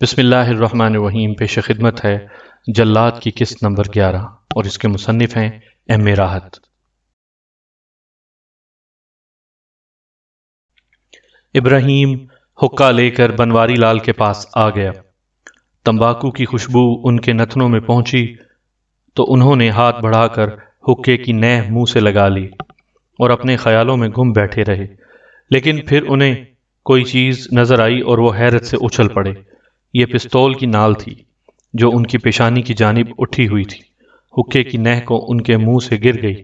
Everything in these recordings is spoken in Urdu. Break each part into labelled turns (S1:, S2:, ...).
S1: بسم اللہ الرحمن الرحیم پیش خدمت ہے جلاد کی قسط نمبر 11 اور اس کے مصنف ہیں ایم راحت۔ ابراہیم حقہ لے کر بنواری لال کے پاس آ گیا۔ تمباکو کی خوشبو ان کے نتنوں میں پہنچی تو انہوں نے ہاتھ بڑھا کر حقے کی نہ منہ سے لگا لی اور اپنے خیالوں میں گم بیٹھے رہے، لیکن پھر انہیں کوئی چیز نظر آئی اور وہ حیرت سے اچھل پڑے۔ یہ پستول کی نال تھی جو ان کی پیشانی کی جانب اٹھی ہوئی تھی۔ حقے کی نہ کو ان کے منہ سے گر گئی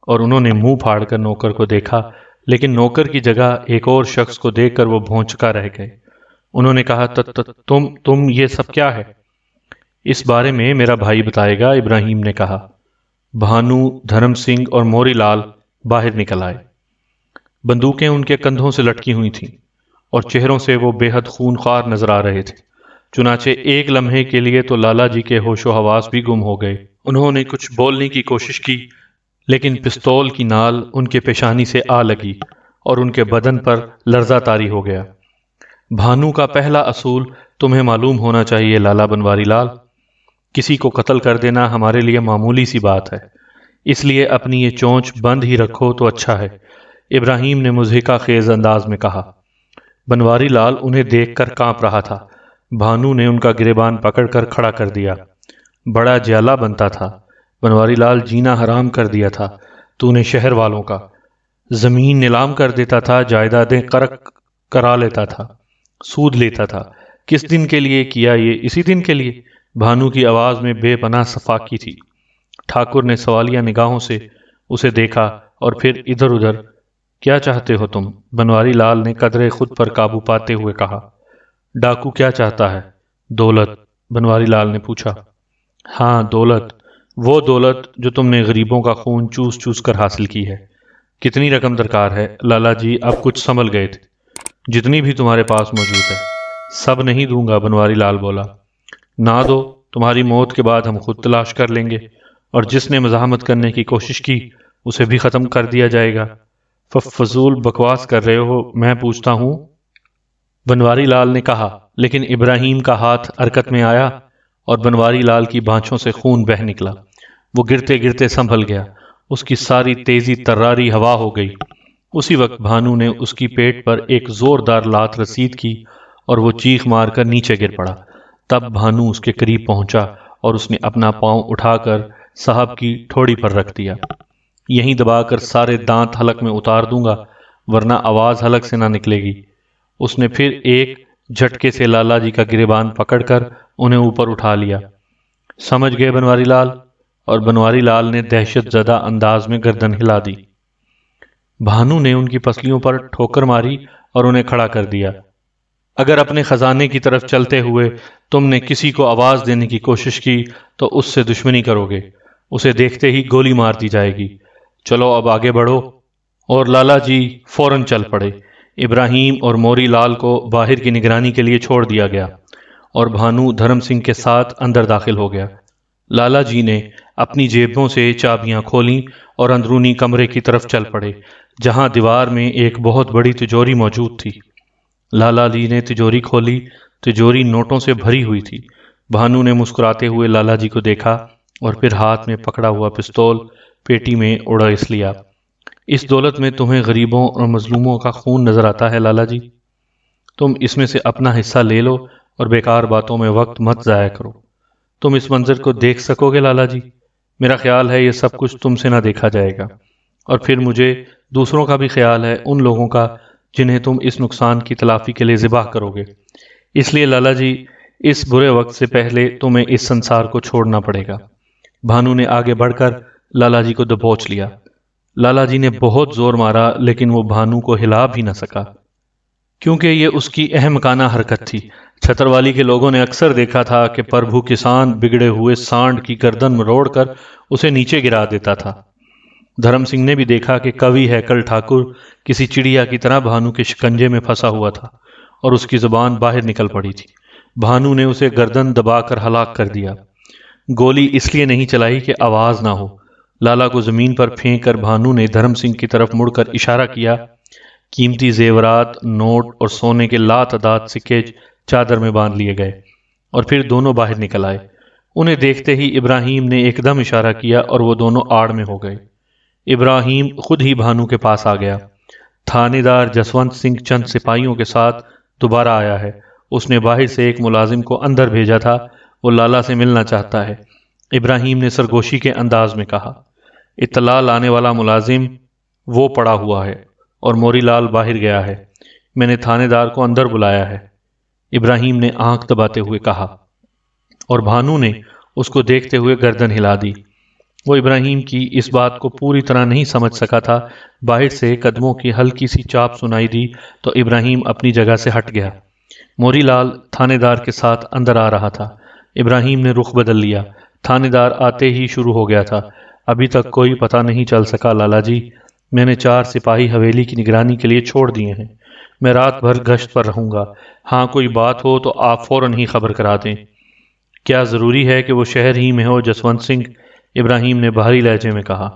S1: اور انہوں نے منہ پھاڑ کر نوکر کو دیکھا، لیکن نوکر کی جگہ ایک اور شخص کو دیکھ کر وہ بھونچکا رہ گئے۔ انہوں نے کہا تم یہ سب کیا ہے؟ اس بارے میں میرا بھائی بتائے گا، ابراہیم نے کہا۔ بھانو، دھرم سنگھ اور موری لال باہر نکل آئے۔ بندوقیں ان کے کندھوں سے لٹکی ہوئی تھیں اور چہروں سے وہ بے حد خونخوار نظر آ رہے تھے۔ چنانچہ ایک لمحے کے لیے تو لالا جی کے ہوش و حواس بھی گم ہو گئے۔ انہوں نے کچھ بولنے کی کوشش کی، لیکن پستول کی نال ان کے پیشانی سے آ لگی اور ان کے بدن پر لرزہ طاری ہو گیا۔ بھانو کا پہلا اصول تمہیں معلوم ہونا چاہیے لالا بنواری لال، کسی کو قتل کر دینا ہمارے لیے معمولی سی بات ہے، اس لیے اپنی یہ چونچ بند ہی رکھو تو اچھا ہے، ابراہیم نے مضحکہ خیز انداز میں کہا۔ بنواری لال انہیں دیکھ کر کانپ رہا تھا۔ بھانو نے ان کا گریبان پکڑ کر کھڑا کر دیا۔ بڑا جیلا بنتا تھا بنواری لال، جینا حرام کر دیا تھا تو نے شہر والوں کا، زمین نیلام کر دیتا تھا، جائیدادیں قرق کرا لیتا تھا، سود لیتا تھا۔ کس دن کے لیے کیا یہ؟ اسی دن کے لیے؟ بھانو کی آواز میں بے پناہ صفاقی تھی۔ ٹھاکر نے سوالیہ نگاہوں سے اسے دیکھا اور پھر ادھر ادھر۔ کیا چاہتے ہو تم؟ بنواری لال نے قدرے خود پر قابو پاتے ہوئے کہا۔ ڈاکو کیا چاہتا ہے؟ دولت، بنواری لال نے پوچھا۔ ہاں دولت، وہ دولت جو تم نے غریبوں کا خون چوس چوس کر حاصل کی ہے۔ کتنی رقم درکار ہے؟ لالا جی اب کچھ سنبھل گئے تھے۔ جتنی بھی تمہارے پاس موجود ہے۔ سب نہیں دوں گا، بنواری لال بولا۔ نہ دو، تمہاری موت کے بعد ہم خود تلاش کر لیں گے، اور جس نے مزاحمت کرنے کی کوشش کی اسے بھی ختم کر دیا جائے گا۔ فضول بکواس کر رہے ہو، میں پوچھتا ہوں، بنواری لال نے کہا، لیکن ابراہیم کا ہاتھ حرکت میں آیا اور بنواری لال کی بانچھوں سے خون بہہ نکلا۔ وہ گرتے گرتے سنبھل گیا، اس کی ساری تیزی تراری ہوا ہو گئی۔ اسی وقت بھانو نے اس کی پیٹ پر ایک زوردار لات رسید کی اور وہ چیخ مار کر نیچے گر پڑا۔ تب بھانو اس کے قریب پہنچا اور اس نے اپنا پاؤں اٹھا کر صاحب کی ٹھوڑی پر رکھ دیا۔ یہیں دبا کر سارے دانت حلق میں اتار دوں گا، ورنہ آواز حلق سے نہ نکلے گی۔ اس نے پھر ایک جھٹکے سے لالا جی کا گریبان پکڑ کر انہیں اوپر اٹھا لیا۔ سمجھ گئے بنواری لال؟ اور بنواری لال نے دہشت زدہ انداز میں گردن ہلا دی۔ بھانو نے ان کی پسلیوں پر ٹھوکر ماری اور انہیں کھڑا کر دیا۔ اگر اپنے خزانے کی طرف چلتے ہوئے تم نے کسی کو آواز دینے کی کوشش کی تو اس سے دشمنی کرو گے، اسے دیکھتے ہی گولی مار دی جائے گی۔ چلو اب آگے بڑھو۔ اور لالا جی فوراً چل پڑے۔ ابراہیم اور موری لال کو باہر کی نگرانی کے لیے چھوڑ دیا گیا اور بھانو دھرم سنگھ کے ساتھ اندر داخل ہو گیا۔ لالا جی نے اپنی جیبوں سے چابیاں کھولیں اور اندرونی کمرے کی طرف چل پڑے، جہاں دیوار میں ایک بہت بڑی تجوری موجود تھی۔ لالا جی نے تجوری کھولی، تجوری نوٹوں سے بھری ہوئی تھی۔ بھانو نے مسکراتے ہوئے لالا جی کو دیکھا اور پھر ہاتھ میں پکڑا ہوا پستول پیٹی میں اڑیس لیا۔ اس دولت میں تمہیں غریبوں اور مظلوموں کا خون نظر آتا ہے لالا جی؟ تم اس میں سے اپنا حصہ لے لو اور بیکار باتوں میں وقت مت ضائع کرو۔ تم اس منظر کو دیکھ سکو گے لالا جی؟ میرا خیال ہے یہ سب کچھ تم سے نہ دیکھا جائے گا، اور پھر مجھے دوسروں کا بھی خیال ہے، ان لوگوں کا جنہیں تم اس نقصان کی تلافی کے لیے ذبح کرو گے۔ اس لیے لالا جی اس برے وقت سے پہلے تمہیں اس سنسار کو چھوڑنا پڑے گا۔ بھانو نے آگے بڑھ کر لالا جی کو دبوچ لیا۔ لالا جی نے بہت زور مارا، لیکن وہ بھانو کو ہلا بھی نہ سکا، کیونکہ یہ اس کی احمقانہ حرکت تھی۔ چھتروالی کے لوگوں نے اکثر دیکھا تھا کہ پربھو کسان بگڑے ہوئے سانڈ کی گردن مروڑ کر اسے نیچے گرا دیتا تھا۔ دھرم سنگھ نے بھی دیکھا کہ کوی ہیکل ٹھاکر کسی چڑیا کی طرح بھانو کے شکنجے میں پھنسا ہوا تھا اور اس کی زبان باہر نکل پڑی تھی۔ بھانو نے اسے گردن دبا کر ہلاک کر دیا۔ گولی اس لیے نہیں چلائی کہ آواز نہ ہو۔ لالا کو زمین پر پھینک کر بھانو نے دھرم سنگھ کی طرف مڑ کر اشارہ کیا۔ قیمتی زیورات، نوٹ اور سونے کے لاتعداد سکے چادر میں باندھ لیے گئے اور پھر دونوں باہر نکل آئے۔ انہیں دیکھتے ہی ابراہیم نے ایک دم اشارہ کیا اور وہ دونوں آڑ میں ہو گئے۔ ابراہیم خود ہی بھانو کے پاس آ گیا۔ تھانے دار جسونت سنگھ چند سپاہیوں کے ساتھ دوبارہ آیا ہے۔ اس نے باہر سے ایک ملازم کو اندر بھیجا تھا، وہ لالا سے ملنا چاہتا ہے، ابراہیم نے سرگوشی کے انداز میں کہا۔ اطلاع لانے والا ملازم وہ پڑا ہوا ہے اور موری لال باہر گیا ہے، میں نے تھانے دار کو اندر بلایا ہے، ابراہیم نے آنکھ دباتے ہوئے کہا، اور بھانو نے اس کو دیکھتے ہوئے گردن ہلا دی۔ وہ ابراہیم کی اس بات کو پوری طرح نہیں سمجھ سکا تھا۔ باہر سے قدموں کی ہلکی سی چاپ سنائی دی تو ابراہیم اپنی جگہ سے ہٹ گیا۔ موری لال تھانے دار کے ساتھ اندر آ رہا تھا۔ ابراہیم نے رخ بدل لیا۔ تھانے دار آتے ہی شروع ہو گیا تھا۔ ابھی تک کوئی پتہ نہیں چل سکا لالا جی، میں نے 4 سپاہی حویلی کی نگرانی کے لیے چھوڑ دیے ہیں، میں رات بھر گشت پر رہوں گا، ہاں کوئی بات ہو تو آپ فوراً ہی خبر کرا دیں۔ کیا ضروری ہے کہ وہ شہر ہی میں ہو جسونت سنگھ؟ ابراہیم نے بھاری لہجے میں کہا۔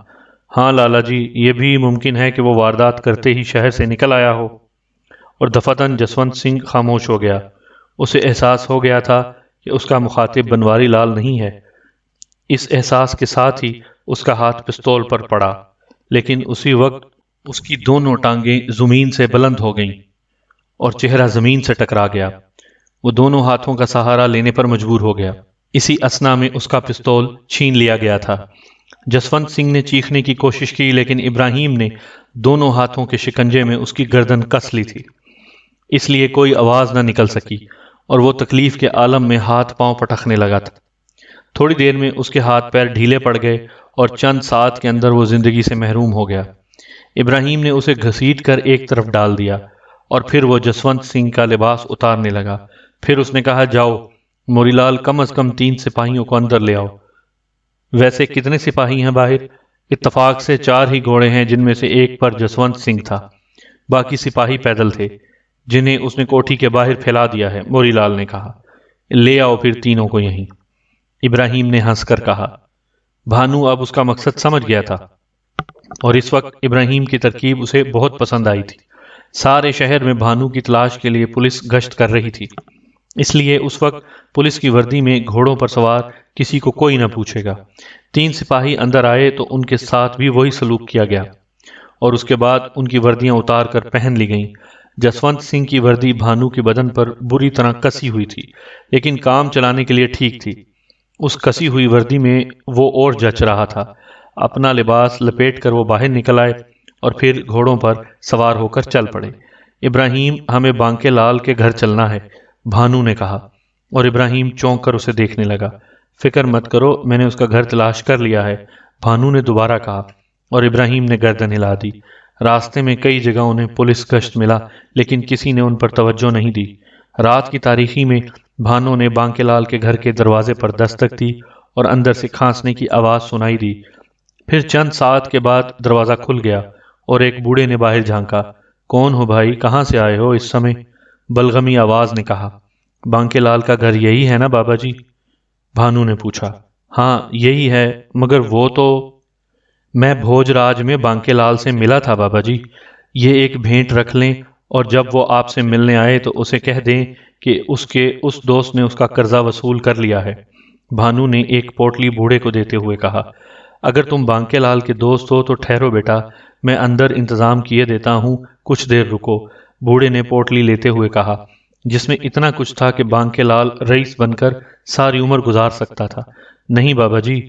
S1: ہاں لالا جی، یہ بھی ممکن ہے کہ وہ واردات کرتے ہی شہر سے نکل آیا ہو۔ اور دفتن جسونت سنگھ خاموش ہو گیا۔ اسے احساس ہو گیا تھا کہ اس کا مخاطب بنواری لال نہیں ہے۔ اس احساس کے ساتھ ہی اس کا ہاتھ پستول پر پڑا، لیکن اسی وقت اس کی دونوں ٹانگیں زمین سے بلند ہو گئیں اور چہرہ زمین سے ٹکرا گیا۔ وہ دونوں ہاتھوں کا سہارا لینے پر مجبور ہو گیا۔ اسی اثنا میں اس کا پستول چھین لیا گیا تھا۔ جسونت سنگھ نے چیخنے کی کوشش کی، لیکن ابراہیم نے دونوں ہاتھوں کے شکنجے میں اس کی گردن کس لی تھی، اس لیے کوئی آواز نہ نکل سکی اور وہ تکلیف کے عالم میں ہاتھ پاؤں پٹکنے لگا تھا۔ تھوڑی دیر میں اس کے ہاتھ پیر ڈھیلے پڑ گئے اور چند ساعت کے اندر وہ زندگی سے محروم ہو گیا۔ ابراہیم نے اسے گھسیٹ کر ایک طرف ڈال دیا اور پھر وہ جسونت سنگھ کا لباس اتارنے لگا۔ پھر اس نے کہا، جاؤ موری لال، کم از کم 3 سپاہیوں کو اندر لے آؤ۔ ویسے کتنے سپاہی ہیں باہر؟ اتفاق سے 4 ہی گھوڑے ہیں، جن میں سے ایک پر جسونت سنگھ تھا، باقی سپاہی پیدل تھے جنہیں اس نے کوٹھی کے باہر پھیلا دیا ہے، موری لال نے کہا۔ لے آؤ پھر تینوں کو یہیں، ابراہیم نے ہنس کر کہا۔ بھانو اب اس کا مقصد سمجھ گیا تھا اور اس وقت ابراہیم کی ترکیب اسے بہت پسند آئی تھی۔ سارے شہر میں بھانو کی تلاش کے لیے پولیس گشت کر رہی تھی، اس لیے اس وقت پولیس کی وردی میں گھوڑوں پر سوار کسی کو کوئی نہ پوچھے گا۔ 3 سپاہی اندر آئے تو ان کے ساتھ بھی وہی سلوک کیا گیا اور اس کے بعد ان کی وردیاں اتار کر پہن لی گئیں۔ جسونت سنگھ کی وردی بھانو کے بدن پر بری طرح کسی ہوئی تھی، لیکن کام چلانے کے لیے ٹھیک تھی۔ اس کسی ہوئی وردی میں وہ اور جچ رہا تھا۔ اپنا لباس لپیٹ کر وہ باہر نکل آئے اور پھر گھوڑوں پر سوار ہو کر چل پڑے۔ ابراہیم، ہمیں بانکے لال کے گھر چلنا ہے، بھانو نے کہا، اور ابراہیم چونک کر اسے دیکھنے لگا۔ فکر مت کرو، میں نے اس کا گھر تلاش کر لیا ہے، بھانو نے دوبارہ کہا، اور ابراہیم نے گردن ہلا دی۔ راستے میں کئی جگہ انہیں پولیس گشت ملا، لیکن کسی نے ان پر توجہ نہیں دی۔ رات کی تاریکی میں بھانو نے بانکے لال کے گھر کے دروازے پر دستک دی اور اندر سے کھانسنے کی آواز سنائی دی۔ پھر چند ساعت کے بعد دروازہ کھل گیا اور ایک بوڑھے نے باہر جھانکا۔ کون ہو بھائی، کہاں سے آئے ہو اس سمے؟ بلغمی آواز نے کہا۔ بانکے لال کا گھر یہی ہے نا بابا جی؟ بھانو نے پوچھا۔ ہاں یہی ہے، مگر وہ تو میں بھوج راج میں بانکے لال سے ملا تھا بابا جی۔ یہ ایک بھینٹ رکھ لیں اور جب وہ آپ سے ملنے آئے تو اسے کہہ دیں کہ اس دوست نے اس کا قرضہ وصول کر لیا ہے، بھانو نے ایک پوٹلی بوڑھے کو دیتے ہوئے کہا۔ اگر تم بانکے لال کے دوست ہو تو ٹھہرو بیٹا، میں اندر انتظام کیے دیتا ہوں، کچھ دیر رکو، بوڑھے نے پوٹلی لیتے ہوئے کہا، جس میں اتنا کچھ تھا کہ بانکے لال رئیس بن کر ساری عمر گزار سکتا تھا۔ نہیں بابا جی،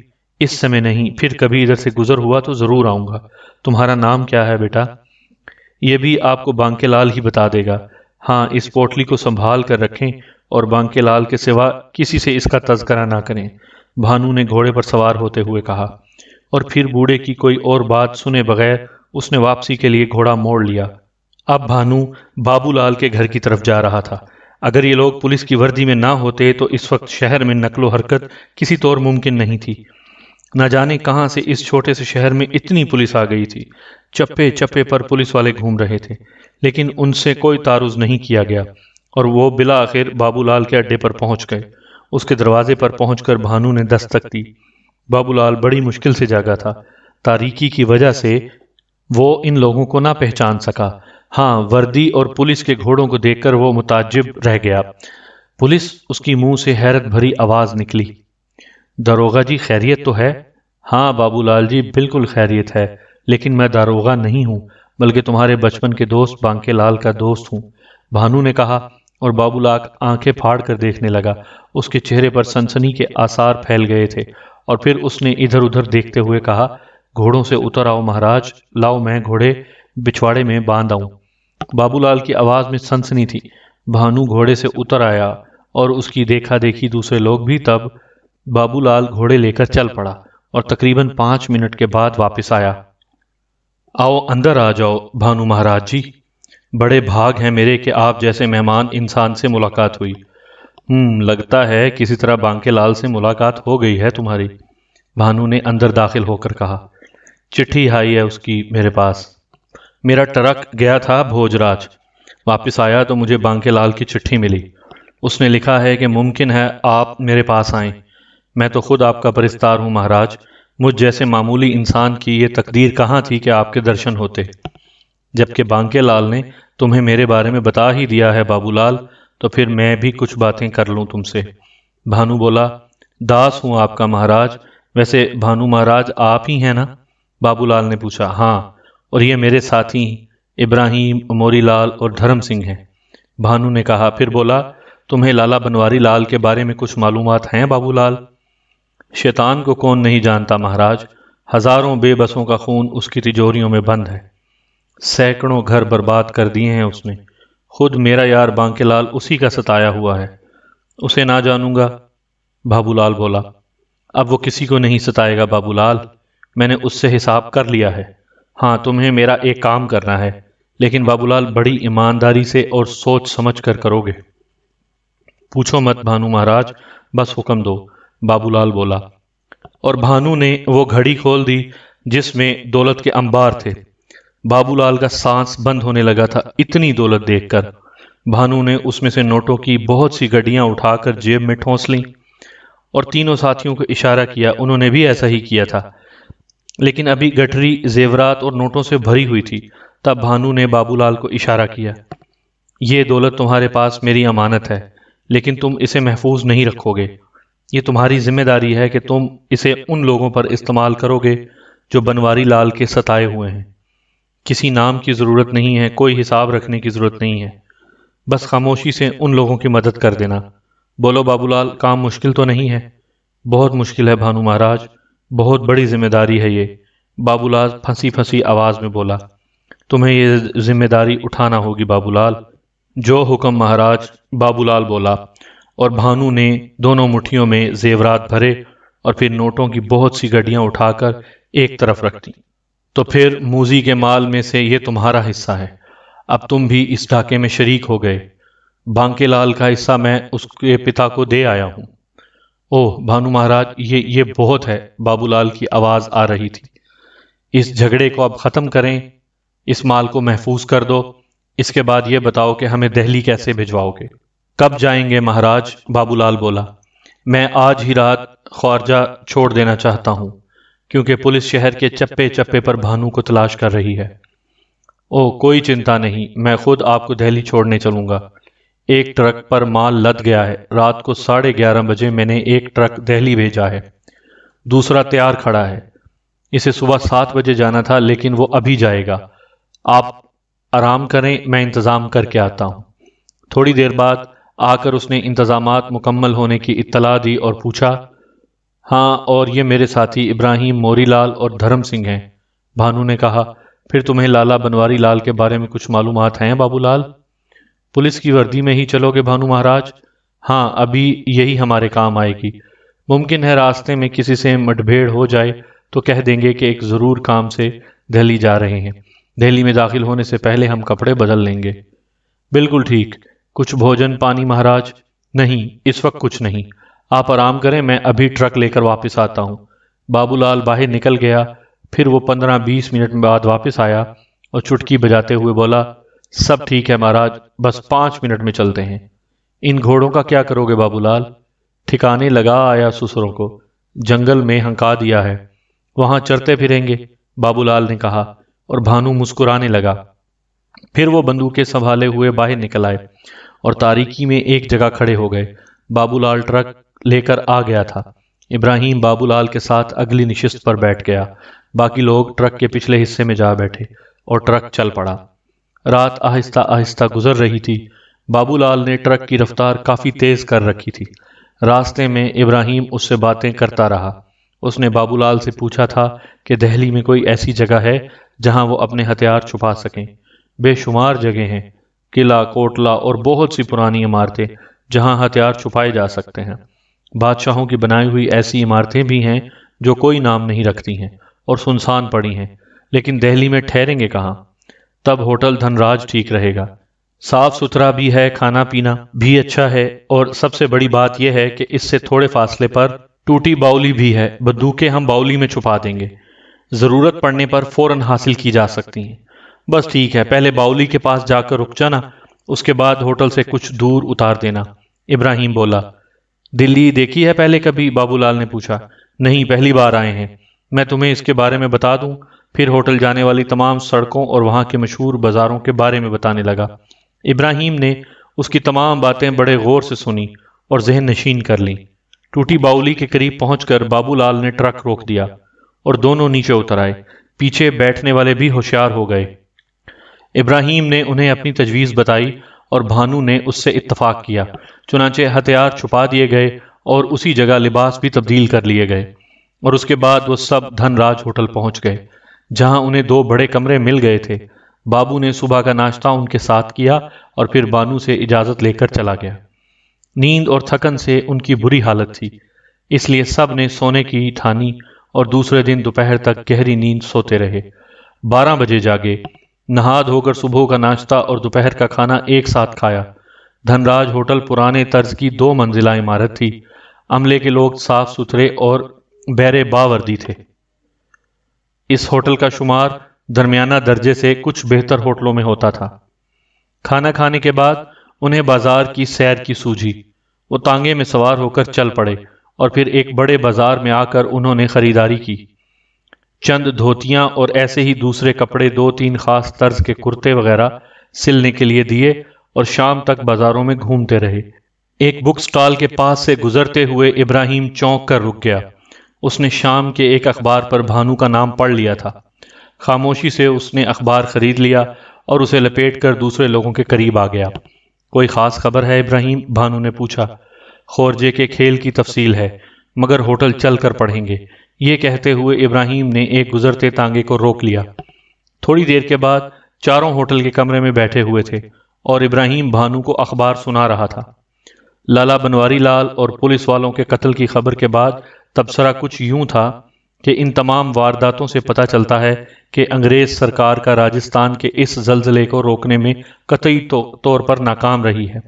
S1: اس سمے نہیں، پھر کبھی ادھر سے گزر ہوا تو ضرور آؤں گا۔ تمہارا نام کیا ہے بیٹا؟ یہ بھی آپ کو بانکے لال ہی بتا دے گا۔ ہاں، اس پوٹلی کو سنبھال کر رکھیں اور بانکے لال کے سوا کسی سے اس کا تذکرہ نہ کریں، بھانو نے گھوڑے پر سوار ہوتے ہوئے کہا، اور پھر بوڑھے کی کوئی اور بات سنے بغیر اس نے واپسی کے لیے گھوڑا موڑ لیا۔ اب بھانو بابو لال کے گھر کی طرف جا رہا تھا۔ اگر یہ لوگ پولیس کی وردی میں نہ ہوتے تو اس وقت شہر میں نقل و حرکت کسی طور ممکن نہیں تھی۔ نہ جانے کہاں سے اس چھوٹے سے شہر میں اتنی پولیس آ گئی تھی۔ چپے چپے پر پولیس والے گھوم رہے تھے، لیکن ان سے کوئی تعرض نہیں کیا گیا اور وہ بالآخر بابو لال کے اڈے پر پہنچ گئے۔ اس کے دروازے پر پہنچ کر بھانو نے دستک دی۔ بابو لال بڑی مشکل سے جاگا تھا۔ تاریکی کی وجہ سے وہ ان لوگوں کو نہ پہچان سکا۔ ہاں، وردی اور پولیس کے گھوڑوں کو دیکھ کر وہ متعجب رہ گیا۔ پولیس اس کی منہ سے حیرت بھری آواز نکلی، داروغہ جی خیریت تو ہے؟ ہاں بابو لال جی بالکل خیریت ہے، لیکن میں داروغہ نہیں ہوں بلکہ تمہارے بچپن کے دوست بانکے لال کا دوست ہوں، بھانو نے کہا، اور بابو لال آنکھیں پھاڑ کر دیکھنے لگا۔ اس کے چہرے پر سنسنی کے آثار پھیل گئے تھے، اور پھر اس نے ادھر ادھر دیکھتے ہوئے کہا، گھوڑوں سے اتر آؤ مہاراج، لاؤ میں گھوڑے بچھواڑے میں باندھ آؤں۔ بابو لال کی آواز میں سنسنی تھی۔ بھانو گھوڑے سے اتر آیا اور اس کی دیکھا دیکھی دوسرے لوگ بھی، تب بابو لال گھوڑے لے کر چل پڑا اور تقریباً 5 منٹ کے بعد واپس آیا۔ آؤ اندر آ جاؤ بھانو مہاراج جی، بڑے بھاگ ہیں میرے کہ آپ جیسے مہمان انسان سے ملاقات ہوئی۔ لگتا ہے کسی طرح بانکے لال سے ملاقات ہو گئی ہے تمہاری، بھانو نے اندر داخل ہو کر کہا۔ چٹھی آئی ہے اس کی میرے پاس، میرا ٹرک گیا تھا بھوج راج، واپس آیا تو مجھے بانکے لال کی چٹھی ملی۔ اس نے لکھا ہے کہ ممکن ہے آپ میرے پاس آئیں۔ میں تو خود آپ کا پرستار ہوں مہاراج، مجھ جیسے معمولی انسان کی یہ تقدیر کہاں تھی کہ آپ کے درشن ہوتے، جبکہ بانکے لال نے تمہیں میرے بارے میں بتا ہی دیا ہے بابو لال، تو پھر میں بھی کچھ باتیں کر لوں تم سے۔ بھانو بولا، داس ہوں آپ کا مہاراج۔ ویسے بھانو مہاراج آپ ہی ہیں نا؟ بابو لال نے پوچھا۔ ہاں، اور یہ میرے ساتھی ابراہیم، موری لال اور دھرم سنگھ ہیں، بھانو نے کہا۔ پھر بولا، تمہیں لالا بنواری لال کے بارے میں کچھ معلومات ہیں بابو لال؟ شیطان کو کون نہیں جانتا مہاراج، ہزاروں بے بسوں کا خون اس کی تجوریوں میں بند ہے، سینکڑوں گھر برباد کر دیے ہیں اس نے، خود میرا یار بانکے لال اسی کا ستایا ہوا ہے۔ اسے نہ جانوں گا؟ بابو لال بولا، اب وہ کسی کو نہیں ستائے گا بابو لال، میں نے اس سے حساب کر لیا ہے۔ ہاں، تمہیں میرا ایک کام کرنا ہے، لیکن بابو لال بڑی ایمانداری سے اور سوچ سمجھ کر کرو گے۔ پوچھو مت بھانو مہاراج، بس حکم دو، بابو لال بولا، اور بھانو نے وہ گھڑی کھول دی جس میں دولت کے انبار تھے۔ بابو لال کا سانس بند ہونے لگا تھا اتنی دولت دیکھ کر۔ بھانو نے اس میں سے نوٹوں کی بہت سی گڈیاں اٹھا کر جیب میں ٹھونس لیں، اور تینوں ساتھیوں کو اشارہ کیا، انہوں نے بھی ایسا ہی کیا تھا، لیکن ابھی گٹری زیورات اور نوٹوں سے بھری ہوئی تھی۔ تب بھانو نے بابو لال کو اشارہ کیا، یہ دولت تمہارے پاس میری امانت ہے، لیکن تم اسے محفوظ نہیں رکھو گے، یہ تمہاری ذمہ داری ہے کہ تم اسے ان لوگوں پر استعمال کرو گے جو بنواری لال کے ستائے ہوئے ہیں۔ کسی نام کی ضرورت نہیں ہے، کوئی حساب رکھنے کی ضرورت نہیں ہے، بس خاموشی سے ان لوگوں کی مدد کر دینا۔ بولو بابو لال، کام مشکل تو نہیں ہے؟ بہت مشکل ہے بھانو مہاراج، بہت بڑی ذمہ داری ہے یہ، بابو لال پھنسی پھنسی آواز میں بولا۔ تمہیں یہ ذمہ داری اٹھانا ہوگی بابو لال۔ جو حکم مہاراج، بابو لال بولا، اور بھانو نے دونوں مٹھیوں میں زیورات بھرے اور پھر نوٹوں کی بہت سی گڈیاں اٹھا کر ایک طرف رکھ دیں۔ تو پھر موزی کے مال میں سے یہ تمہارا حصہ ہے، اب تم بھی اس ڈاکے میں شریک ہو گئے، بانکے لال کا حصہ میں اس کے پتا کو دے آیا ہوں۔ اوہ بھانو مہاراج، یہ بہت ہے، بابو لال کی آواز آ رہی تھی۔ اس جھگڑے کو اب ختم کریں، اس مال کو محفوظ کر دو، اس کے بعد یہ بتاؤ کہ ہمیں دہلی کیسے بھجواؤ گے؟ کب جائیں گے مہاراج؟ بابو لال بولا، میں آج ہی رات خواجہ چھوڑ دینا چاہتا ہوں، کیونکہ پولیس شہر کے چپے چپے پر بھانو کو تلاش کر رہی ہے۔ اوہ کوئی چنتا نہیں، میں خود آپ کو دہلی چھوڑنے چلوں گا۔ ایک ٹرک پر مال لد گیا ہے، رات کو 11:30 بجے میں نے ایک ٹرک دہلی بھیجا ہے، دوسرا تیار کھڑا ہے، اسے صبح 7 بجے جانا تھا لیکن وہ ابھی جائے گا۔ آپ آرام کریں، میں انتظام کر کے آتا ہوں۔ تھوڑی دیر بعد آ کر اس نے انتظامات مکمل ہونے کی اطلاع دی اور پوچھا، ہاں، اور یہ میرے ساتھی ابراہیم، موری لال اور دھرم سنگھ ہیں۔ بھانو نے کہا، پھر تمہیں لالا بنواری لال کے بارے میں کچھ معلومات ہیں بابو لال؟ پولیس کی وردی میں ہی چلو گے بھانو مہاراج؟ ہاں، ابھی یہی ہمارے کام آئے گی۔ ممکن ہے راستے میں کسی سے مٹبھیڑ ہو جائے تو کہہ دیں گے کہ ایک ضرور کام سے دہلی جا رہے ہیں، دہلی میں داخل ہونے سے پہلے ہم کپڑے بدل لیں گے۔ بالکل ٹھیک، کچھ بھوجن پانی مہاراج؟ نہیں، اس وقت کچھ نہیں، آپ آرام کریں، میں ابھی ٹرک لے کر واپس آتا ہوں۔ بابو لال باہر نکل گیا، پھر وہ 15-20 منٹ بعد واپس آیا اور چٹکی بجاتے ہوئے بولا، سب ٹھیک ہے مہاراج، بس 5 منٹ میں چلتے ہیں۔ ان گھوڑوں کا کیا کرو گے بابو لال؟ ٹھکانے لگا آیا سسروں کو، جنگل میں ہنکا دیا ہے، وہاں چرتے پھریں گے، بابو لال نے کہا، اور بھانو مسکرانے لگا۔ پھر وہ بندوقیں سنبھالے ہوئے باہر نکل آئے اور تاریکی میں ایک جگہ کھڑے ہو گئے۔ بابو لال ٹرک لے کر آ گیا تھا۔ ابراہیم بابو لال کے ساتھ اگلی نشست پر بیٹھ گیا۔ باقی لوگ ٹرک کے پچھلے حصے میں جا بیٹھے اور ٹرک چل پڑا۔ رات آہستہ آہستہ گزر رہی تھی۔ بابو لال نے ٹرک کی رفتار کافی تیز کر رکھی تھی۔ راستے میں ابراہیم اس سے باتیں کرتا رہا۔ اس نے بابو لال سے پوچھا تھا کہ دہلی میں کوئی ایسی جگہ ہے جہاں وہ اپنے ہتھیار چھپا سکیں۔ بے شمار جگہیں ہیں، قلعہ، کوٹلہ اور بہت سی پرانی عمارتیں جہاں ہتھیار چھپائے جا سکتے ہیں۔ بادشاہوں کی بنائی ہوئی ایسی عمارتیں بھی ہیں جو کوئی نام نہیں رکھتی ہیں اور سنسان پڑی ہیں، لیکن دہلی میں ٹھہریں گے کہاں؟ تب ہوٹل دھن راج ٹھیک رہے گا۔ صاف ستھرا بھی ہے، کھانا پینا بھی اچھا ہے، اور سب سے بڑی بات یہ ہے کہ اس سے تھوڑے فاصلے پر ٹوٹی باؤلی بھی ہے۔ بندوقیں ہم باؤلی میں چھپا دیں گے، ضرورت پڑنے پر فوراً حاصل کی جا سکتی ہیں۔ بس ٹھیک ہے، پہلے باؤلی کے پاس جا کر رک جانا، اس کے بعد ہوٹل سے کچھ دور اتار دینا۔ ابراہیم بولا۔ دلی دیکھی ہے پہلے کبھی؟ بابو لال نے پوچھا۔ نہیں، پہلی بار آئے ہیں۔ میں تمہیں اس کے بارے میں بتا دوں۔ پھر ہوٹل جانے والی تمام سڑکوں اور وہاں کے مشہور بازاروں کے بارے میں بتانے لگا۔ ابراہیم نے اس کی تمام باتیں بڑے غور سے سنی اور ذہن نشین کر لیں۔ ٹوٹی باؤلی کے قریب پہنچ کر بابو لال نے ٹرک روک دیا اور دونوں نیچے اتر آئے۔ پیچھے بیٹھنے والے بھی ہوشیار ہو گئے۔ ابراہیم نے انہیں اپنی تجویز بتائی اور بھانو نے اس سے اتفاق کیا۔ چنانچہ ہتھیار چھپا دیے گئے اور اسی جگہ لباس بھی تبدیل کر لیے گئے، اور اس کے بعد وہ سب دھن راج ہوٹل پہنچ گئے، جہاں انہیں 2 بڑے کمرے مل گئے تھے۔ بابو نے صبح کا ناشتہ ان کے ساتھ کیا اور پھر بانو سے اجازت لے کر چلا گیا۔ نیند اور تھکن سے ان کی بری حالت تھی، اس لیے سب نے سونے کی ٹھانی اور دوسرے دن دوپہر تک گہری نیند سوتے رہے۔ 12 بجے جاگے، نہا دھو کر صبح کا ناشتہ اور دوپہر کا کھانا ایک ساتھ کھایا۔ دھن راج ہوٹل پرانے طرز کی 2 منزلہ عمارت تھی۔ عملے کے لوگ صاف ستھرے اور بہرے باوردی تھے۔ اس ہوٹل کا شمار درمیانہ درجے سے کچھ بہتر ہوٹلوں میں ہوتا تھا۔ کھانا کھانے کے بعد انہیں بازار کی سیر کی سوجھی۔ وہ تانگے میں سوار ہو کر چل پڑے اور پھر ایک بڑے بازار میں آ کر انہوں نے خریداری کی۔ چند دھوتیاں اور ایسے ہی دوسرے کپڑے، 2-3 خاص طرز کے کرتے وغیرہ سلنے کے لیے دیے اور شام تک بازاروں میں گھومتے رہے۔ ایک بک سٹال کے پاس سے گزرتے ہوئے ابراہیم چونک کر رک گیا۔ اس نے شام کے ایک اخبار پر بھانو کا نام پڑھ لیا تھا۔ خاموشی سے اس نے اخبار خرید لیا اور اسے لپیٹ کر دوسرے لوگوں کے قریب آ گیا۔ کوئی خاص خبر ہے ابراہیم؟ بھانو نے پوچھا۔ خورجے کے کھیل کی تفصیل ہے، مگر ہوٹل چل کر پڑھیں گے۔ یہ کہتے ہوئے ابراہیم نے ایک گزرتے تانگے کو روک لیا۔ تھوڑی دیر کے بعد چاروں ہوٹل کے کمرے میں بیٹھے ہوئے تھے اور ابراہیم بھانو کو اخبار سنا رہا تھا۔ لالا بنواری لال اور پولیس والوں کے قتل کی خبر کے بعد تبصرہ کچھ یوں تھا کہ ان تمام وارداتوں سے پتہ چلتا ہے کہ انگریز سرکار کا راجستھان کے اس زلزلے کو روکنے میں قطعی طور پر ناکام رہی ہے۔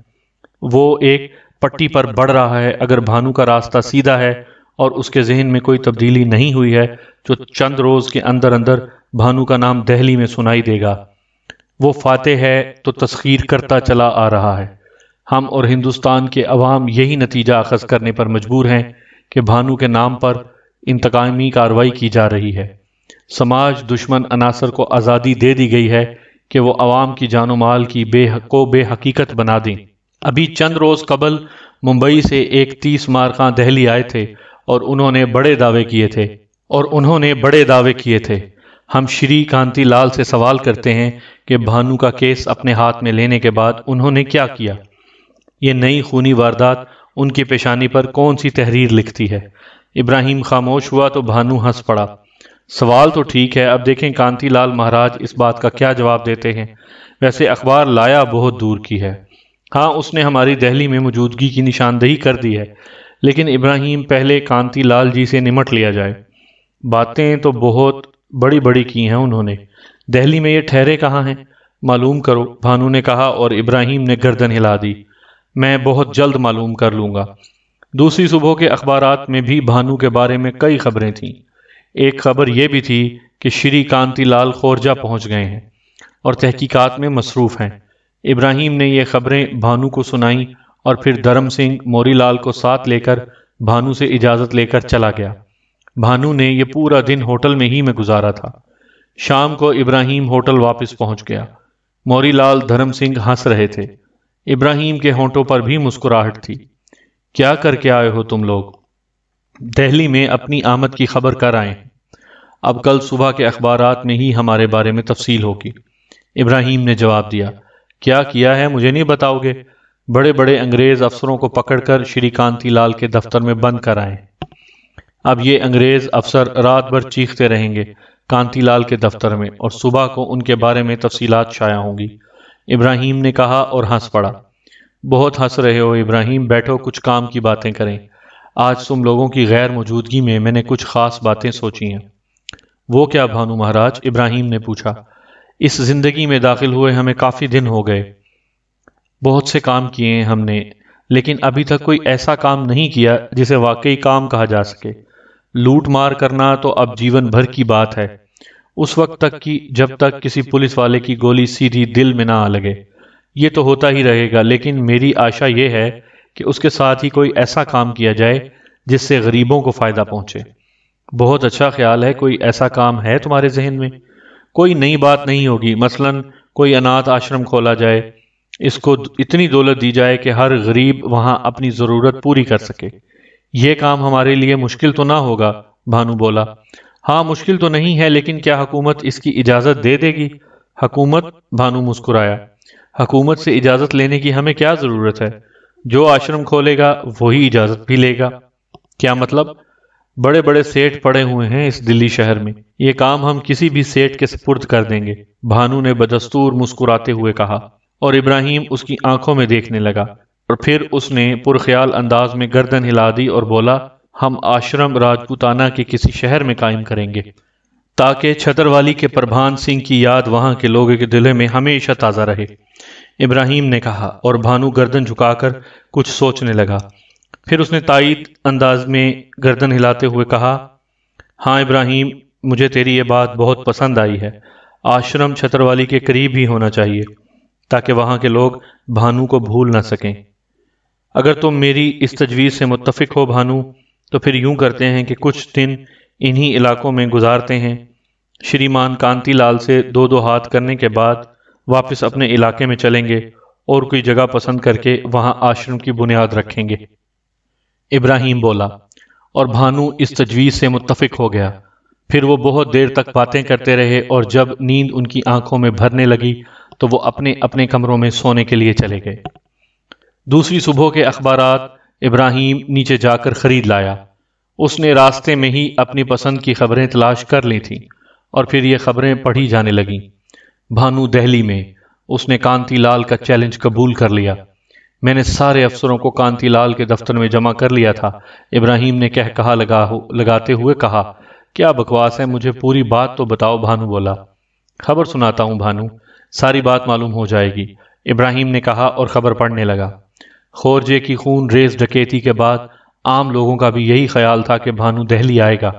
S1: وہ ایک پٹی پر بڑھ رہا ہے۔ اگر بھانو کا راستہ سیدھا ہے اور اس کے ذہن میں کوئی تبدیلی نہیں ہوئی ہے تو چند روز کے اندر اندر بھانو کا نام دہلی میں سنائی دے گا۔ وہ فاتح ہے تو تسخیر کرتا چلا آ رہا ہے۔ ہم اور ہندوستان کے عوام یہی نتیجہ اخذ کرنے پر مجبور ہیں کہ بھانو کے نام پر انتقامی کارروائی کی جا رہی ہے۔ سماج دشمن عناصر کو آزادی دے دی گئی ہے کہ وہ عوام کی جان و مال کی بے حقیقت بنا دیں۔ ابھی چند روز قبل ممبئی سے ایک 30 مارخاں دہلی آئے تھے اور انہوں نے بڑے دعوے کیے تھے۔ ہم شری کانتی لال سے سوال کرتے ہیں کہ بھانو کا کیس اپنے ہاتھ میں لینے کے بعد انہوں نے کیا کیا؟ یہ نئی خونی واردات ان کی پیشانی پر کون سی تحریر لکھتی ہے؟ ابراہیم خاموش ہوا تو بھانو ہنس پڑا۔ سوال تو ٹھیک ہے، اب دیکھیں کانتی لال مہاراج اس بات کا کیا جواب دیتے ہیں۔ ویسے اخبار لایا بہت دور کی ہے۔ ہاں، اس نے ہماری دہلی میں موجودگی کی نشاندہی کر دی ہے، لیکن ابراہیم پہلے کانتی لال جی سے نمٹ لیا جائے۔ باتیں تو بہت بڑی بڑی کی ہیں انہوں نے۔ دہلی میں یہ ٹھہرے کہاں ہیں؟ معلوم کرو، بھانو نے کہا اور ابراہیم نے گردن ہلا دی۔ میں بہت جلد معلوم کر لوں گا۔ دوسری صبح کے اخبارات میں بھی بھانو کے بارے میں کئی خبریں تھیں۔ ایک خبر یہ بھی تھی کہ شری کانتی لال خورجہ پہنچ گئے ہیں اور تحقیقات میں مصروف ہیں۔ ابراہیم نے یہ خبریں بھانو کو سنائیں اور پھر دھرم سنگھ موری لال کو ساتھ لے کر بھانو سے اجازت لے کر چلا گیا۔ بھانو نے یہ پورا دن ہوٹل میں ہی میں گزارا تھا۔ شام کو ابراہیم ہوٹل واپس پہنچ گیا۔ موری لال، دھرم سنگھ ہنس رہے تھے۔ ابراہیم کے ہونٹوں پر بھی مسکراہٹ تھی۔ کیا کر کے آئے ہو تم لوگ؟ دہلی میں اپنی آمد کی خبر کر آئے ہیں۔ اب کل صبح کے اخبارات میں ہی ہمارے بارے میں تفصیل ہوگی۔ ابراہیم نے جواب دیا، کیا کیا ہے مجھے نہیں بتاؤ گے؟ بڑے بڑے انگریز افسروں کو پکڑ کر شری کانتی لال کے دفتر میں بند کر آئے۔ اب یہ انگریز افسر رات بھر چیختے رہیں گے کانتی لال کے دفتر میں، اور صبح کو ان کے بارے میں تفصیلات شائع ہوں گی۔ ابراہیم نے کہا اور ہنس پڑا۔ بہت ہنس رہے ہو ابراہیم، بیٹھو کچھ کام کی باتیں کریں۔ آج تم لوگوں کی غیر موجودگی میں نے کچھ خاص باتیں سوچی ہیں۔ وہ کیا بھانو مہاراج؟ ابراہیم نے پوچھا۔ اس زندگی میں داخل ہوئے ہمیں کافی دن ہو گئے، بہت سے کام کیے ہیں ہم نے، لیکن ابھی تک کوئی ایسا کام نہیں کیا جسے واقعی کام کہا جا سکے۔ لوٹ مار کرنا تو اب جیون بھر کی بات ہے، اس وقت تک کی جب تک کسی پولیس والے کی گولی سیدھی دل میں نہ آ لگے۔ یہ تو ہوتا ہی رہے گا، لیکن میری آشا یہ ہے کہ اس کے ساتھ ہی کوئی ایسا کام کیا جائے جس سے غریبوں کو فائدہ پہنچے۔ بہت اچھا خیال ہے، کوئی ایسا کام ہے تمہارے ذہن میں؟ کوئی نئی بات نہیں ہوگی، مثلا کوئی اناتھ آشرم کھولا جائے، اس کو اتنی دولت دی جائے کہ ہر غریب وہاں اپنی ضرورت پوری کر سکے۔ یہ کام ہمارے لیے مشکل تو نہ ہوگا؟ بھانو بولا۔ ہاں مشکل تو نہیں ہے، لیکن کیا حکومت اس کی اجازت دے دے گی؟ حکومت؟ بھانو مسکرایا۔ حکومت سے اجازت لینے کی ہمیں کیا ضرورت ہے؟ جو آشرم کھولے گا وہی اجازت بھی لے گا۔ کیا مطلب؟ بڑے بڑے سیٹ پڑے ہوئے ہیں اس دلی شہر میں، یہ کام ہم کسی بھی سیٹ کے سپرد کر دیں گے، بھانو نے بدستور مسکراتے ہوئے کہا، اور ابراہیم اس کی آنکھوں میں دیکھنے لگا، اور پھر اس نے پرخیال انداز میں گردن ہلا دی اور بولا، ہم آشرم راجپوتانہ کے کسی شہر میں قائم کریں گے تاکہ چھتروالی کے پربھان سنگھ کی یاد وہاں کے لوگوں کے دلوں میں ہمیشہ تازہ رہے، ابراہیم نے کہا، اور بھانو گردن جھکا کر کچھ سوچنے لگا۔ پھر اس نے تائید انداز میں گردن ہلاتے ہوئے کہا، ہاں ابراہیم، مجھے تیری یہ بات بہت پسند آئی ہے۔ آشرم چھتروالی کے قریب ہی ہونا چاہیے تاکہ وہاں کے لوگ بھانو کو بھول نہ سکیں۔ اگر تم میری اس تجویز سے متفق ہو بھانو، تو پھر یوں کرتے ہیں کہ کچھ دن انہی علاقوں میں گزارتے ہیں، شریمان کانتی لال سے دو ہاتھ کرنے کے بعد واپس اپنے علاقے میں چلیں گے اور کوئی جگہ پسند کر کے وہاں آشرم کی بنیاد رکھیں گے۔ ابراہیم بولا، اور بھانو اس تجویز سے متفق ہو گیا۔ پھر وہ بہت دیر تک باتیں کرتے رہے، اور جب نیند ان کی آنکھوں میں بھرنے لگی تو وہ اپنے اپنے کمروں میں سونے کے لیے چلے گئے۔ دوسری صبح کے اخبارات ابراہیم نیچے جا کر خرید لایا۔ اس نے راستے میں ہی اپنی پسند کی خبریں تلاش کر لی تھیں، اور پھر یہ خبریں پڑھی جانے لگیں۔ بھانو دہلی میں، اس نے کانتی لال کا چیلنج قبول کر لیا۔ میں نے سارے افسروں کو کانتی لال کے دفتر میں جمع کر لیا تھا، ابراہیم نے کہا لگاتے ہوئے کہا۔ کیا بکواس ہے، مجھے پوری بات تو بتاؤ، بھانو بولا۔ خبر سناتا ہوں بھانو، ساری بات معلوم ہو جائے گی، ابراہیم نے کہا اور خبر پڑھنے لگا۔ خورجے کی خون ریز ڈکیتی کے بعد عام لوگوں کا بھی یہی خیال تھا کہ بھانو دہلی آئے گا۔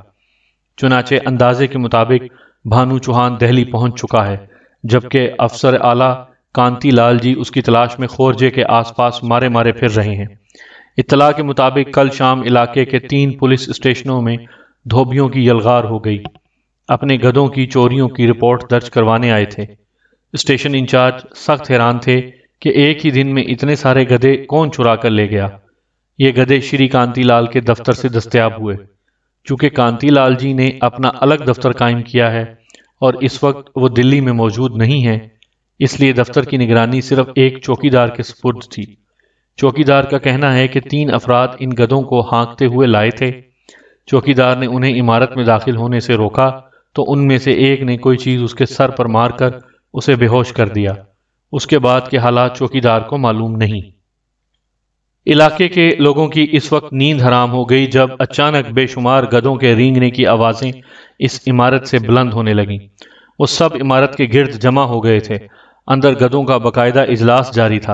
S1: چنانچہ اندازے کے مطابق بھانو چوہان دہلی پہنچ چکا ہے، جبکہ افسر اعلیٰ کانتی لال جی اس کی تلاش میں خورجے کے آس پاس مارے پھر رہے ہیں۔ اطلاع کے مطابق کل شام علاقے کے 3 پولیس اسٹیشنوں میں دھوبیوں کی یلغار ہو گئی، اپنے گدھوں کی چوریوں کی رپورٹ درج کروانے آئے تھے۔ اسٹیشن انچارج سخت حیران تھے کہ ایک ہی دن میں اتنے سارے گدھے کون چرا کر لے گیا۔ یہ گدھے شری کانتی لال کے دفتر سے دستیاب ہوئے۔ چونکہ کانتی لال جی نے اپنا الگ دفتر قائم کیا ہے اور اس وقت وہ دلی میں موجود نہیں ہے، اس لیے دفتر کی نگرانی صرف ایک چوکیدار کے سپرد تھی۔ چوکیدار کا کہنا ہے کہ 3 افراد ان گدھوں کو ہانکتے ہوئے لائے تھے۔ چوکیدار نے انہیں عمارت میں داخل ہونے سے روکا تو ان میں سے ایک نے کوئی چیز اس کے سر پر مار کر اسے بے ہوش کر دیا۔ اس کے بعد کے حالات چوکیدار کو معلوم نہیں۔ علاقے کے لوگوں کی اس وقت نیند حرام ہو گئی جب اچانک بے شمار گدھوں کے رینگنے کی آوازیں اس عمارت سے بلند ہونے لگیں۔ وہ سب عمارت کے گرد جمع ہو گئے تھے۔ اندر گدھوں کا باقاعدہ اجلاس جاری تھا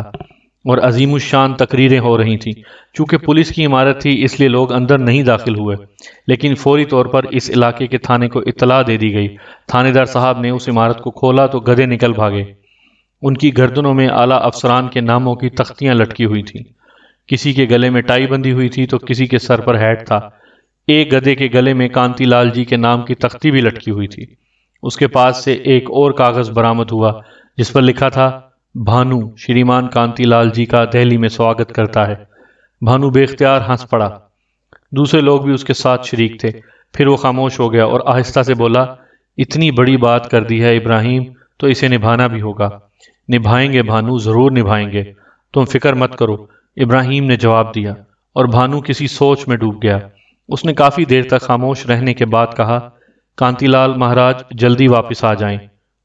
S1: اور عظیم الشان تقریریں ہو رہی تھیں۔ چونکہ پولیس کی عمارت تھی اس لیے لوگ اندر نہیں داخل ہوئے، لیکن فوری طور پر اس علاقے کے تھانے کو اطلاع دے دی گئی۔ تھانے دار صاحب نے اس عمارت کو کھولا تو گدھے نکل بھاگے۔ ان کی گردنوں میں اعلیٰ افسران کے ناموں کی تختیاں لٹکی ہوئی تھیں، کسی کے گلے میں ٹائی بندھی ہوئی تھی تو کسی کے سر پر ہیٹ تھا۔ ایک گدھے کے گلے میں کانتی لال جی کے نام کی تختی بھی لٹکی ہوئی تھی۔ اس کے پاس سے ایک اور کاغذ برآمد ہوا جس پر لکھا تھا، بھانو شریمان کانتی لال جی کا دہلی میں سواگت کرتا ہے۔ بھانو بے اختیار ہنس پڑا۔ دوسرے لوگ بھی اس کے ساتھ شریک تھے۔ پھر وہ خاموش ہو گیا اور آہستہ سے بولا، اتنی بڑی بات کر دی ہے ابراہیم تو اسے نبھانا بھی ہوگا۔ نبھائیں گے بھانو، ضرور نبھائیں گے، تم فکر مت کرو، ابراہیم نے جواب دیا، اور بھانو کسی سوچ میں ڈوب گیا۔ اس نے کافی دیر تک خاموش رہنے کے بعد کہا، کانتی لال مہاراج جلدی واپس آ جائیں،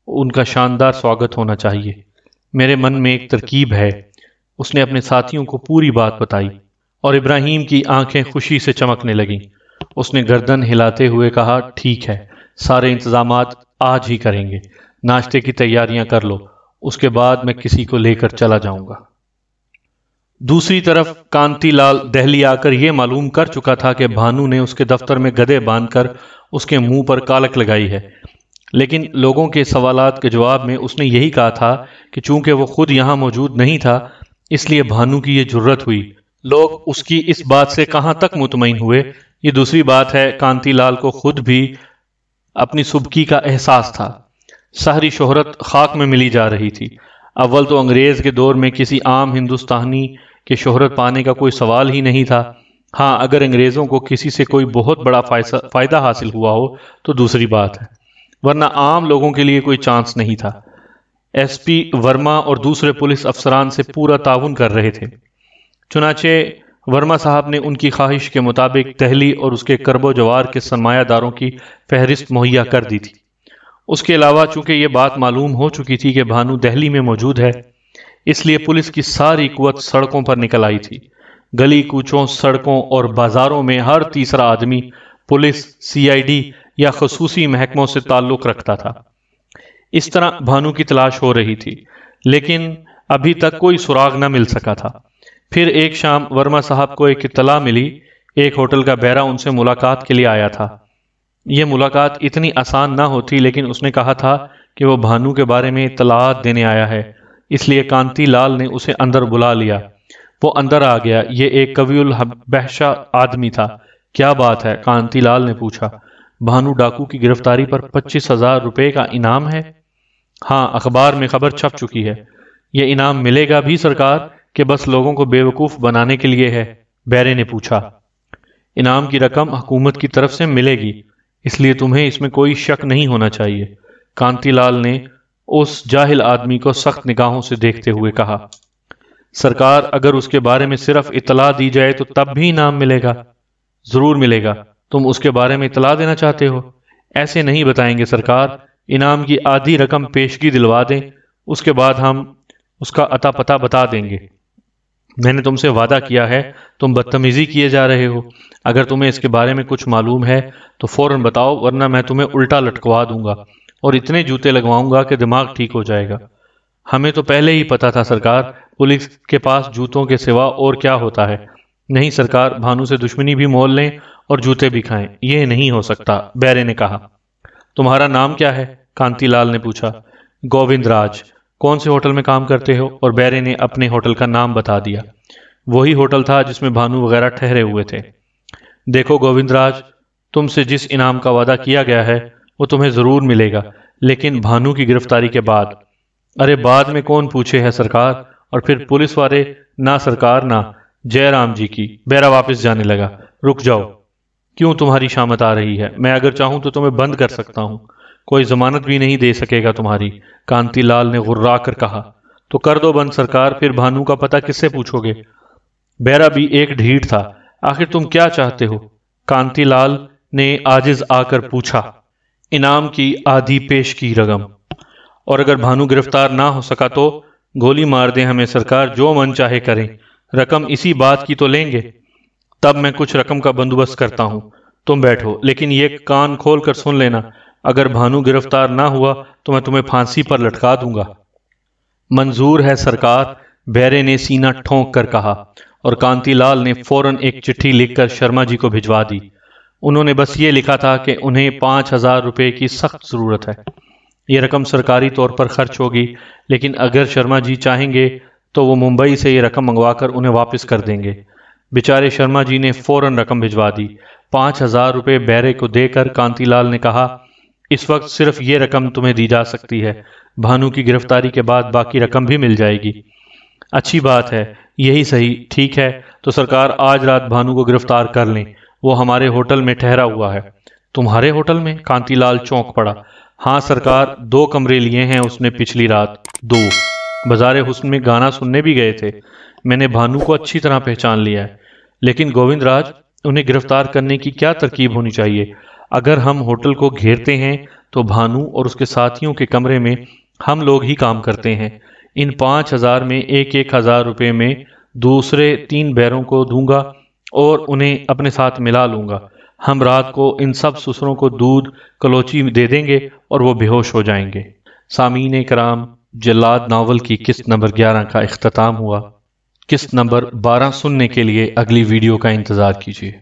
S1: ان کا شاندار سواگت ہونا چاہیے۔ میرے من میں ایک ترکیب ہے۔ اس نے اپنے ساتھیوں کو پوری بات بتائی اور ابراہیم کی آنکھیں خوشی سے چمکنے لگیں۔ اس نے گردن ہلاتے ہوئے کہا، ٹھیک ہے، سارے انتظامات آج ہی کریں گے، ناشتے کی تیاریاں کر لو، اس کے بعد میں کسی کو لے کر چلا جاؤں گا۔ دوسری طرف کانتی لال دہلی آ کر یہ معلوم کر چکا تھا کہ بھانو نے اس کے دفتر میں گدے باندھ کر اس کے منہ پر کالک لگائی ہے، لیکن لوگوں کے سوالات کے جواب میں اس نے یہی کہا تھا کہ چونکہ وہ خود یہاں موجود نہیں تھا اس لیے بھانو کی یہ جرت ہوئی۔ لوگ اس کی اس بات سے کہاں تک مطمئن ہوئے، یہ دوسری بات ہے۔ کانتی لال کو خود بھی اپنی سبکی کا احساس تھا۔ سحری شہرت خاک میں ملی جا رہی تھی۔ اول تو انگریز کے دور میں کسی عام ہندوستانی کے شہرت پانے کا کوئی سوال ہی نہیں تھا۔ ہاں، اگر انگریزوں کو کسی سے کوئی بہت بڑا فائدہ حاصل ہوا ہو تو دوسری بات ہے، ورنہ عام لوگوں کے لیے کوئی چانس نہیں تھا۔ ایس پی ورما اور دوسرے پولیس افسران سے پورا تعاون کر رہے تھے۔ چنانچہ ورما صاحب نے ان کی خواہش کے مطابق دہلی اور اس کے کرب و جوار کے سرمایہ داروں کی فہرست مہیا کر دی تھی۔ اس کے علاوہ چونکہ یہ بات معلوم ہو چکی تھی کہ بھانو دہلی میں موجود ہے، اس لیے پولیس کی ساری قوت سڑکوں پر نکل آئی تھی۔ گلی کوچوں، سڑکوں اور بازاروں میں ہر تیسرا آدمی پولیس، سی آئی ڈی یا خصوصی محکموں سے تعلق رکھتا تھا۔ اس طرح بھانو کی تلاش ہو رہی تھی، لیکن ابھی تک کوئی سراغ نہ مل سکا تھا۔ پھر ایک شام ورما صاحب کو ایک اطلاع ملی، ایک ہوٹل کا بیرا ان سے ملاقات کے لیے آیا تھا۔ یہ ملاقات اتنی آسان نہ ہوتی، لیکن اس نے کہا تھا کہ وہ بھانو کے بارے میں اطلاعات دینے آیا ہے، اس لیے کانتی لال نے اسے اندر بلا لیا۔ وہ اندر آ گیا۔ یہ ایک قوی البحشہ آدمی تھا۔ کیا بات ہے؟ کانتی لال نے پوچھا۔ بھانو ڈاکو کی گرفتاری پر 25,000 روپے کا انعام ہے؟ ہاں، اخبار میں خبر چھپ چکی ہے۔ یہ انعام ملے گا بھی سرکار کہ بس لوگوں کو بیوقوف بنانے کے لیے ہے؟ بیرے نے پوچھا۔ انعام کی رقم حکومت کی طرف سے ملے گی، اس لیے تمہیں اس میں کوئی شک نہیں ہونا چاہیے، کانتی لال نے اس جاہل آدمی کو سخت نگاہوں سے دیکھتے ہوئے کہا۔ سرکار، اگر اس کے بارے میں صرف اطلاع دی جائے تو تب بھی انعام ملے گا؟ ضرور ملے گا۔ تم اس کے بارے میں اطلاع دینا چاہتے ہو؟ ایسے نہیں بتائیں گے سرکار، انعام کی آدھی رقم پیشگی دلوا دیں، اس کے بعد ہم اس کا عطا پتہ بتا دیں گے۔ میں نے تم سے وعدہ کیا ہے، تم بدتمیزی کیے جا رہے ہو۔ اگر تمہیں اس کے بارے میں کچھ معلوم ہے تو فوراً بتاؤ، ورنہ میں تمہیں الٹا لٹکوا دوں گا اور اتنے جوتے لگواؤں گا کہ دماغ ٹھیک ہو جائے گا۔ ہمیں تو پہلے ہی پتا تھا سرکار، پولیس کے پاس جوتوں کے سوا اور کیا ہوتا ہے۔ نہیں سرکار، بھانو سے دشمنی بھی مول لیں اور جوتے بھی کھائیں، یہ نہیں ہو سکتا، بیرے نے کہا۔ تمہارا نام کیا ہے؟ کانتی لال نے پوچھا۔ گووند راج۔ کون سے ہوٹل میں کام کرتے ہو؟ اور بیرے نے اپنے ہوٹل کا نام بتا دیا۔ وہی ہوٹل تھا جس میں بھانو وغیرہ ٹھہرے ہوئے تھے۔ دیکھو گووند راج، تم سے جس انعام کا وعدہ کیا گیا ہے وہ تمہیں ضرور ملے گا، لیکن بھانو کی گرفتاری کے بعد۔ ارے بعد میں کون پوچھے ہے سرکار، اور پھر پولیس والے؟ نہ سرکار نہ، جے رام جی کی۔ بیرا واپس جانے لگا۔ رک جاؤ، کیوں تمہاری شامت آ رہی ہے؟ میں اگر چاہوں تو تمہیں بند کر سکتا ہوں، کوئی ضمانت بھی نہیں دے سکے گا تمہاری، کانتی لال نے غرا کر کہا۔ تو کر دو بند سرکار، پھر بھانو کا پتہ کس سے پوچھو گے؟ بیرا بھی ایک ڈھیٹ تھا۔ آخر تم کیا چاہتے ہو؟ کانتی لال نے عاجز آ کر پوچھا۔ انعام کی آدھی پیش کی رقم، اور اگر بھانو گرفتار نہ ہو سکا تو گولی مار دیں ہمیں سرکار، جو من چاہے کریں، رقم اسی بات کی تو لیں گے۔ تب میں کچھ رقم کا بندوبست کرتا ہوں، تم بیٹھو، لیکن یہ کان کھول کر سن لینا، اگر بھانو گرفتار نہ ہوا تو میں تمہیں پھانسی پر لٹکا دوں گا۔ منظور ہے سرکار، بیرے نے سینہ ٹھونک کر کہا، اور کانتی لال نے فوراً ایک چٹھی لکھ کر شرما جی کو بھجوا دی۔ انہوں نے بس یہ لکھا تھا کہ انہیں 5,000 روپے کی سخت ضرورت ہے۔ یہ رقم سرکاری طور پر خرچ ہوگی، لیکن اگر شرما جی چاہیں گے تو وہ ممبئی سے یہ رقم منگوا کر انہیں واپس کر دیں گے۔ بیچارے شرما جی نے فوراً رقم بھجوا دی۔ 5,000 روپے بیرے کو دے کر کانتی لال نے کہا، اس وقت صرف یہ رقم تمہیں دی جا سکتی ہے، بھانو کی گرفتاری کے بعد باقی رقم بھی مل جائے گی۔ اچھی بات ہے، یہی صحیح، ٹھیک ہے تو سرکار آج رات بھانو کو گرفتار کر لیں، وہ ہمارے ہوٹل میں ٹھہرا ہوا ہے۔ تمہارے ہوٹل میں؟ کانتی لال چونک پڑا۔ ہاں سرکار، 2 کمرے لیے ہیں اس نے پچھلی رات۔ 2؟ بازار حسن میں گانا سننے بھی گئے تھے؟ میں نے بھانو کو اچھی طرح پہچان لیا ہے، لیکن گووند راج، انہیں گرفتار کرنے کی کیا ترکیب ہونی چاہیے؟ اگر ہم ہوٹل کو گھیرتے ہیں تو بھانو اور اس کے ساتھیوں کے کمرے میں ہم لوگ ہی کام کرتے ہیں۔ ان 5000 میں 1,000 روپے میں دوسرے 3 بیروں کو دوں گا اور انہیں اپنے ساتھ ملا لوں گا۔ ہم رات کو ان سب سسروں کو دودھ کلوچی دے دیں گے اور وہ بے ہوش ہو جائیں گے۔ سامعین کرام، جلاد ناول کی قسط نمبر 11 کا اختتام ہوا۔ قسط نمبر 12 سننے کے لیے اگلی ویڈیو کا انتظار کیجیے۔